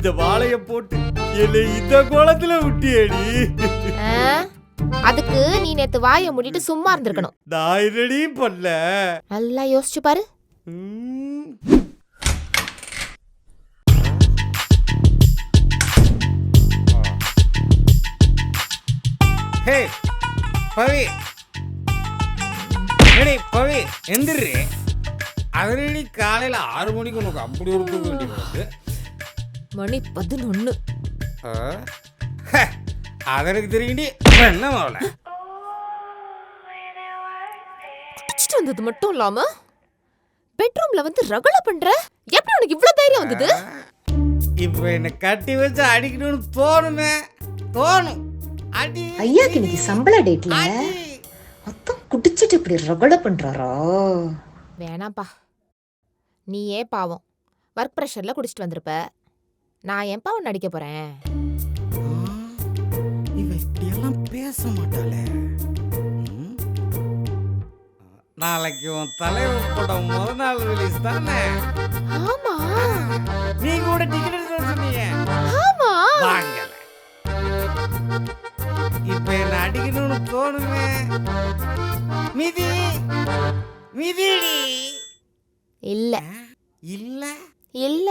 இந்த வாழைய போட்டு என்னை இந்த குளத்துல விட்டியடி. அதுக்கு நீ நேத்து வாயை மூடிட்டு சும்மா இருந்திருக்கணும். நான் என்னடி பண்ணல? நல்லா யோசிச்சு பாரு. ஹே பவி, எடி பவி எந்திரி. அதனடி காலையில் 6 மணிக்கு உனக்கு அப்படி ஒரு தூக்க வேண்டியது. மணி 11. அதனுக்கு தெரியுண்டி என்ன மாவல குடிச்சிட்டு வந்தது மட்டும் இல்லாம பெட்ரூம்ல வந்து ரகல பண்ற. எப்படி உனக்கு இவ்வளவு தைரியம் வந்தது? இப்ப என்ன கட்டி வச்சு அடிக்கணும்னு தோணுமே, தோணும். அடி ஐயாக்கு இன்னைக்கு சம்பள டேட்ல அத்தான் குடிச்சிட்டு இப்படி ரகல பண்றாரா? வேணாப்பா, நீ ஏன் பாவம் ஒர்க் ப்ரெஷர்ல குடிச்சிட்டு வந்திருப்ப. நான் ஏன் பாவம் நடிக்க போறேன்? இவ இப்படியெல்லாம் பேச மாட்டாளே. நாளைக்கு உன் தலைவர் படம் முதல் நாள் ரிலீஸ் தானே? ஆமா. நீ கூட டிக்கெட் எடுத்து சொன்னீங்க. ஆமா. வாங்கல. இப்ப என்ன அடிக்கணும்னு தோணுமே. மிதி மிதிடி. இல்ல இல்ல இல்ல